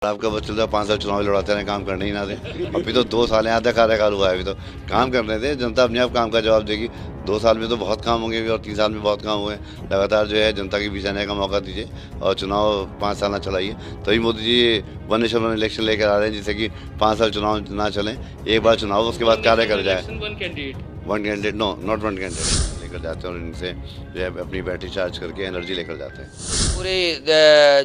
आपका बस चल रहा 5 साल चुनाव लड़ाते रहे, काम करने ही ना दे। अभी तो 2 साल है, आधा कार्यकाल हुआ है, अभी तो काम करने दे। जनता अपने आप काम का जवाब देगी। 2 साल में तो बहुत काम होंगे और 3 साल में बहुत काम हुए। लगातार जो है जनता के बीच आने का मौका दीजिए और चुनाव 5 साल ना चलाइए। तभी Modi ji one nation one election लेकर आ रहे हैं, जिससे कि 5 साल चुनाव ना चलें, एक बार चुनाव उसके बाद कार्य कर जाए। One candidate no, not one candidate लेकर जाते हैं और इनसे जो है अपनी बैटरी चार्ज करके एनर्जी लेकर जाते हैं। पूरे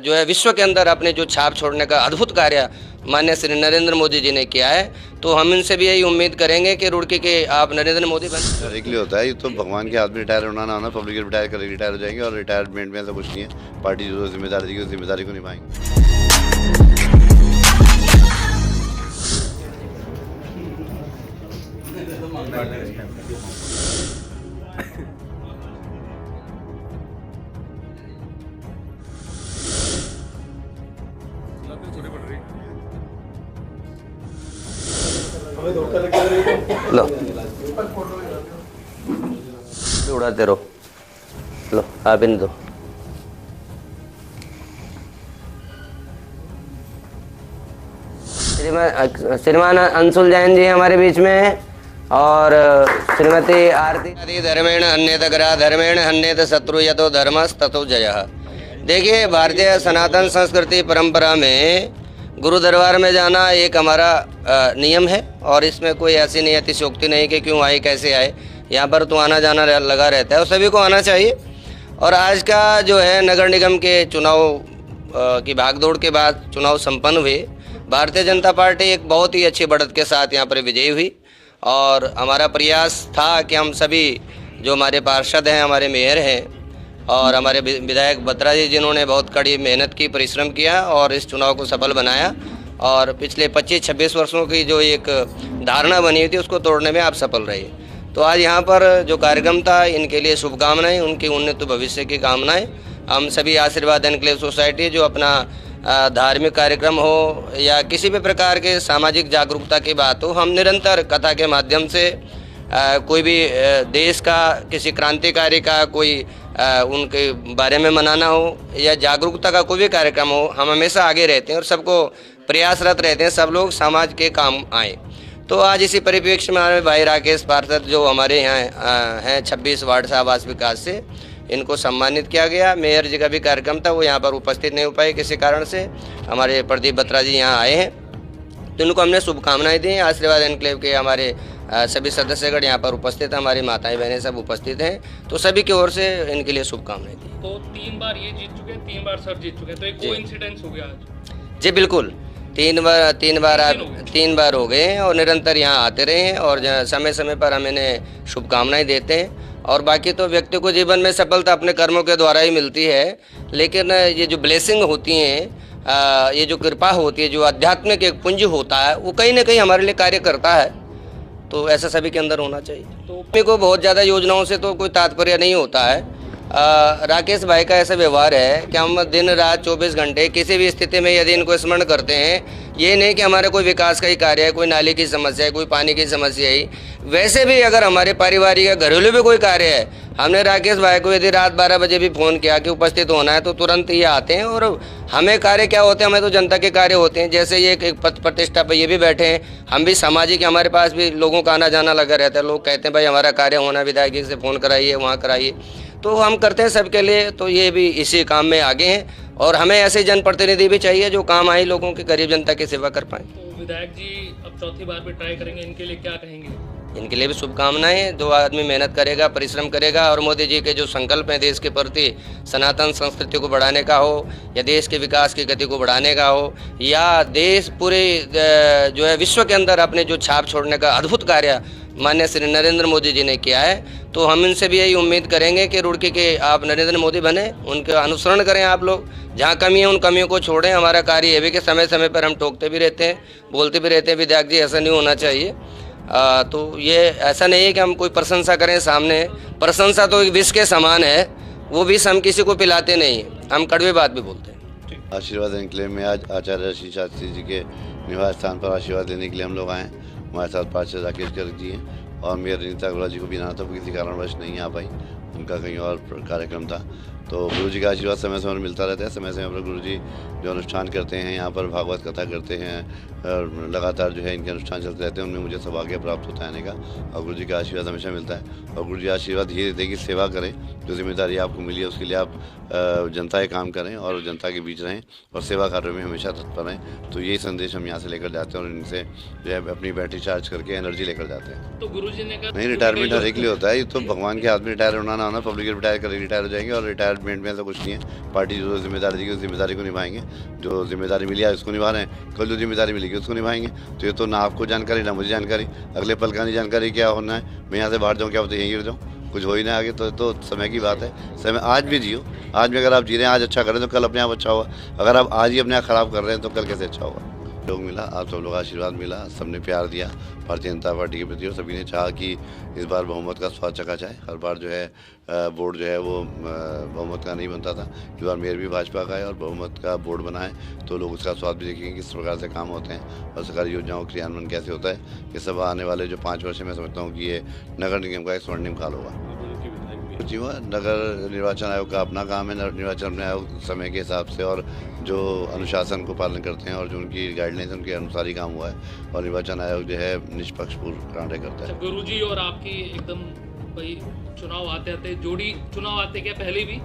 जो है विश्व के अंदर अपने जो छाप छोड़ने का अद्भुत कार्य माननीय श्री नरेंद्र मोदी जी ने किया है, तो हम इनसे भी यही उम्मीद करेंगे कि रुड़की के आप नरेंद्र मोदी बन। एक लिए होता है, ये तो भगवान के आदमी रिटायर होना ना होना, पब्लिक रिटायर कर रिटायर हो जाएंगे और रिटायरमेंट में ऐसा कुछ नहीं है। पार्टी जो जिम्मेदारी देगी उस जिम्मेदारी को निभाएंगे। लो उड़ाते रहो, लो आप इन दो। श्रीमान अंशुल जैन जी हमारे बीच में है और श्रीमती आरती। धर्मेण हन्येत ग्रह धर्मेण हन्येत शत्रु यतो धर्मस् ततो जयः। देखिए, भारतीय सनातन संस्कृति परंपरा में गुरु दरबार में जाना एक हमारा नियम है और इसमें कोई ऐसी नहीं अतिशयोक्ति नहीं कि क्यों आए कैसे आए। यहाँ पर तो आना जाना लगा रहता है और सभी को आना चाहिए। और आज का जो है नगर निगम के चुनाव की भागदौड़ के बाद चुनाव संपन्न हुए, भारतीय जनता पार्टी एक बहुत ही अच्छी बढ़त के साथ यहाँ पर विजयी हुई। और हमारा प्रयास था कि हम सभी जो हमारे पार्षद हैं, हमारे मेयर हैं और हमारे विधायक बत्रा जी, जिन्होंने बहुत कड़ी मेहनत की, परिश्रम किया और इस चुनाव को सफल बनाया और पिछले 25-26 वर्षों की जो एक धारणा बनी हुई थी उसको तोड़ने में आप सफल रहे। तो आज यहाँ पर जो कार्यक्रम था, इनके लिए शुभकामनाएं, उनके उन्नत भविष्य की कामनाएं। हम सभी आशीर्वाद एनक्लेव सोसाइटी जो अपना धार्मिक कार्यक्रम हो या किसी भी प्रकार के सामाजिक जागरूकता की बात हो, हम निरंतर कथा के माध्यम से कोई भी देश का किसी क्रांतिकारी का कोई उनके बारे में मनाना हो या जागरूकता का कोई भी कार्यक्रम हो, हम हमेशा आगे रहते हैं और सबको प्रयासरत रहते हैं सब लोग समाज के काम आए। तो आज इसी परिप्रेक्ष्य में हमारे भाई राकेश पार्षद जो हमारे यहाँ हैं 26 वार्ड से आवास विकास से, इनको सम्मानित किया गया। मेयर जी का भी कार्यक्रम था, वो यहाँ पर उपस्थित नहीं हो पाए किसी कारण से। हमारे प्रदीप बत्रा जी यहाँ आए हैं, तो इनको हमने शुभकामनाएं दी। आशीर्वाद एनक्लेव के हमारे सभी सदस्यगण यहाँ पर उपस्थित हैं, हमारी माताएं बहनें सब उपस्थित हैं, तो सभी की ओर से इनके लिए शुभकामनाएं दी। तो 3 बार ये जीत चुके हैं, 3 बार सर जीत चुके हैं, तो एक कोइंसिडेंस हो गया आज। जी बिल्कुल, 3 बार हो गए हैं और निरंतर यहाँ आते रहे हैं और समय समय पर हम इन्हें शुभकामनाएं देते हैं। और बाकी तो व्यक्ति को जीवन में सफलता अपने कर्मों के द्वारा ही मिलती है, लेकिन ये जो ब्लेसिंग होती हैं, ये जो कृपा होती है, जो आध्यात्मिक एक पुंज होता है, वो कहीं ना कहीं हमारे लिए कार्य करता है। तो ऐसा सभी के अंदर होना चाहिए। तो अपने को बहुत ज़्यादा योजनाओं से तो कोई तात्पर्य नहीं होता है। राकेश भाई का ऐसा व्यवहार है कि हम दिन रात 24 घंटे किसी भी स्थिति में यदि इनको स्मरण करते हैं, ये नहीं कि हमारे कोई विकास का ही कार्य है, कोई नाली की समस्या है, कोई पानी की समस्या है, वैसे भी अगर हमारे पारिवारिक या घरेलू भी कोई कार्य है, हमने राकेश भाई को यदि रात 12 बजे भी फ़ोन किया कि उपस्थित होना है, तो तुरंत ये आते हैं। और हमें कार्य क्या होते हैं, हमें तो जनता के कार्य होते हैं। जैसे ये एक पद प्रतिष्ठा पर ये भी बैठे हैं, हम भी सामाजिक, हमारे पास भी लोगों का आना जाना लगा रहता है। लोग कहते हैं भाई हमारा कार्य होना, विधायक जी से फ़ोन कराइए, वहाँ कराइए, तो हम करते हैं सबके लिए। तो ये भी इसी काम में आगे हैं और हमें ऐसे जनप्रतिनिधि भी चाहिए जो काम आए, लोगों की, गरीब जनता की सेवा कर पाएँ। तो विधायक जी अब चौथी बार भी ट्राई करेंगे, इनके लिए क्या कहेंगे? इनके लिए भी शुभकामनाएं। जो आदमी मेहनत करेगा, परिश्रम करेगा और मोदी जी के जो संकल्प हैं देश के प्रति, सनातन संस्कृति को बढ़ाने का हो या देश के विकास की गति को बढ़ाने का हो या देश पूरे जो है विश्व के अंदर अपने जो छाप छोड़ने का अद्भुत कार्य माननीय श्री नरेंद्र मोदी जी ने किया है, तो हम इनसे भी यही उम्मीद करेंगे कि रुड़की के आप नरेंद्र मोदी बने, उनके अनुसरण करें आप लोग। जहाँ कमी है उन कमियों को छोड़ें। हमारा कार्य ये भी कि समय समय पर हम टोकते भी रहते हैं, बोलते भी रहते हैं विधायक जी ऐसा नहीं होना चाहिए। तो ये ऐसा नहीं है कि हम कोई प्रशंसा करें सामने, प्रशंसा तो एक विष के समान है, वो विष हम किसी को पिलाते नहीं, हम कड़वी बात भी बोलते हैं। आशीर्वाद एनक्लेव में आज आचार्य श्री शास्त्री जी के निवास स्थान पर आशीर्वाद लेने के लिए हम लोग आए। हमारे साथ पार्षद राकेश गर्ग जी हैं और मेयर नीता अग्रवाल जी को भी आना था, किसी कारणवश नहीं आ पाई। उनका कहीं और कार्यक्रम था। तो गुरु जी का आशीर्वाद समय समय मिलता रहता है। समय समय पर गुरु जी जो अनुष्ठान करते हैं, यहाँ पर भागवत कथा करते हैं और लगातार जो है इनके अनुष्ठान चलते रहते हैं। उनमें मुझे सौभाग्य प्राप्त होता है आने का और गुरु जी का आशीर्वाद हमेशा मिलता है। और गुरु जी आशीर्वाद ये देते कि सेवा करें, जो जिम्मेदारी आपको मिली है उसके लिए आप जनता के काम करें और जनता के बीच रहें और सेवा कार्यों में हमेशा तत्पर रहें। तो यही संदेश हम यहाँ से लेकर जाते हैं और इनसे जो है अपनी बैटरी चार्ज करके एनर्जी लेकर जाते हैं। तो गुरुजी ने कहा नहीं, रिटायरमेंट हर एक के लिए होता है। ये तो भगवान के हाथ में रिटायर होना ना होना, पब्लिक रिटायर कर रिटायर हो जाएंगे और रिटायरमेंट में ऐसा कुछ नहीं है। पार्टी जो जिम्मेदारी दी उस जिम्मेदारी को निभाएंगे, जो जिम्मेदारी मिली है उसको निभा रहे हैं, कल जो जिम्मेदारी मिलेगी उसको निभाएंगे। तो ये तो ना आपको जानकारी ना मुझे जानकारी, अगले पल का नहीं जानकारी क्या होना है। मैं यहाँ से बाहर जाऊँ क्या होता है, यहीं गिर जाऊँ, कुछ हो ही ना आगे। तो समय की बात है। समय आज भी जियो, आज में अगर आप जी रहे हैं, आज अच्छा करें तो कल अपने आप अच्छा होगा। अगर आप आज ही अपने आप खराब कर रहे हैं तो कल कैसे अच्छा होगा। लोग मिला, आप सब लोग आशीर्वाद मिला, सबने प्यार दिया भारतीय जनता पार्टी के प्रति और सभी ने चाहा कि इस बार बहुमत का स्वाद चखा जाए। हर बार जो है बोर्ड जो है वो बहुमत का नहीं बनता था। इस बार मेयर भी भाजपा का है और बहुमत का बोर्ड बना है, तो लोग उसका स्वाद भी देखेंगे किस प्रकार से काम होते हैं और सरकारी योजनाओं का क्रियान्वयन कैसे होता है। ये सब आने वाले जो 5 वर्ष में मैं समझता हूँ कि ये नगर निगम का एक स्वर्णिम काल होगा। जी हुआ, नगर निर्वाचन आयोग का अपना काम है। निर्वाचन आयोग समय के हिसाब से और जो अनुशासन को पालन करते हैं और जो उनकी गाइडलाइंस उनके अनुसार ही काम हुआ है और निर्वाचन आयोग जो है निष्पक्ष पूर्ण कार्य करता है। गुरुजी और आपकी एकदम भाई चुनाव आते जोड़ी, चुनाव आते क्या पहले भी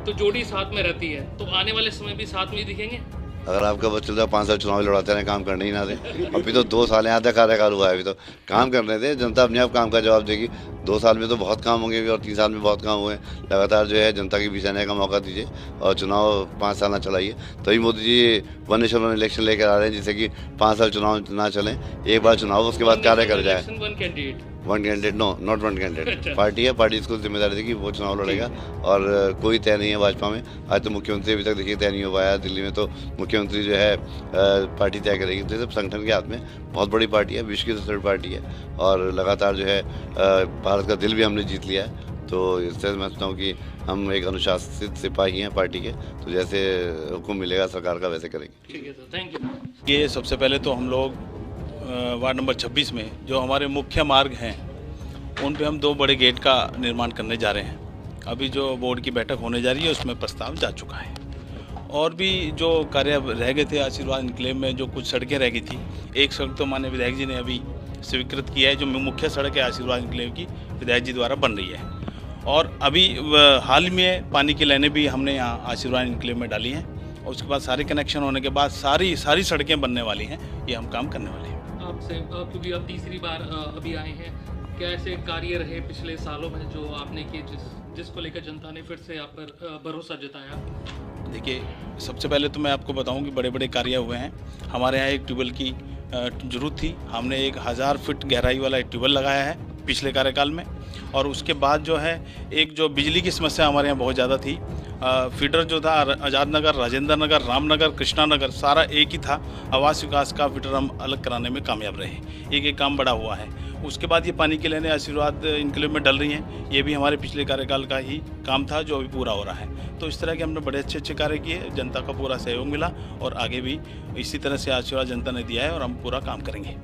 तो जोड़ी साथ में रहती है, तो आने वाले समय भी साथ में ही दिखेंगे। अगर आपका बस चलता 5 साल चुनाव लड़ाते रहे, काम करने ही ना दे। अभी तो 2 साल आधा कार्यकाल हुआ है, अभी तो काम करने दे, जनता अपने आप काम का जवाब देगी। 2 साल में तो बहुत काम होंगे और 3 साल में बहुत काम हुए। लगातार जो है जनता के बीच आने का मौका दीजिए और चुनाव 5 साल ना चलाइए। तभी मोदी जी 1 नेशन 1 इलेक्शन लेकर आ रहे हैं, जिससे कि 5 साल चुनाव ना चलें, एक बार चुनाव उसके बाद कार्य कर जाए। 1 candidate, no not 1 candidate. Party है, पार्टी इसको जिम्मेदारी देगी, वो चुनाव लड़ेगा और कोई तय नहीं है भाजपा में। आज तो मुख्यमंत्री अभी तक देखिए तय नहीं हो पाया। दिल्ली में तो मुख्यमंत्री जो है पार्टी तय करेगी। तो ये सब संगठन के हाथ में, बहुत बड़ी पार्टी है, विश्व की सबसे बड़ी पार्टी है और लगातार जो है भारत का दिल भी हमने जीत लिया है। तो इससे मैं समझता हूँ कि हम एक अनुशासित सिपाही हैं पार्टी के, तो जैसे हुक्म मिलेगा सरकार का वैसे करेंगे। ठीक है सर, थैंक यू। ये सबसे पहले तो हम लोग वार्ड नंबर 26 में जो हमारे मुख्य मार्ग हैं उन पे हम 2 बड़े गेट का निर्माण करने जा रहे हैं। अभी जो बोर्ड की बैठक होने जा रही है उसमें प्रस्ताव जा चुका है और भी जो कार्य रह गए थे आशीर्वाद इनक्लेव में, जो कुछ सड़कें रह गई थी, एक सड़क तो माननीय विधायक जी ने अभी स्वीकृत किया है, जो मुख्य सड़क है आशीर्वाद इनक्लेव की, विधायक जी द्वारा बन रही है। और अभी हाल में पानी की लाइनें भी हमने यहाँ आशीर्वाद इनक्लेव में डाली हैं और उसके बाद सारे कनेक्शन होने के बाद सारी सड़कें बनने वाली हैं। ये हम काम करने वाले हैं। आपसे क्योंकि आप तीसरी बार अभी आए हैं, क्या ऐसे कार्य रहे पिछले सालों में जो आपने किए जिसको लेकर जनता ने फिर से आप पर भरोसा जताया? देखिए, सबसे पहले तो मैं आपको बताऊं कि बड़े बड़े कार्य हुए हैं। हमारे यहाँ एक ट्यूबवेल की जरूरत थी, हमने 1000 फीट गहराई वाला एक ट्यूबवेल लगाया है पिछले कार्यकाल में। और उसके बाद जो है एक जो बिजली की समस्या हमारे यहाँ बहुत ज़्यादा थी, फीडर जो था आज़ाद नगर, राजेंद्र नगर, रामनगर, कृष्णा नगर सारा एक ही था। आवास विकास का फीडर हम अलग कराने में कामयाब रहे। एक काम बड़ा हुआ है। उसके बाद ये पानी की लाइनें आशीर्वाद इनक्लेव में डल रही हैं। ये भी हमारे पिछले कार्यकाल का ही काम था जो अभी पूरा हो रहा है। तो इस तरह के हमने बड़े अच्छे कार्य किए, जनता का पूरा सहयोग मिला और आगे भी इसी तरह से आशीर्वाद जनता ने दिया है और हम पूरा काम करेंगे।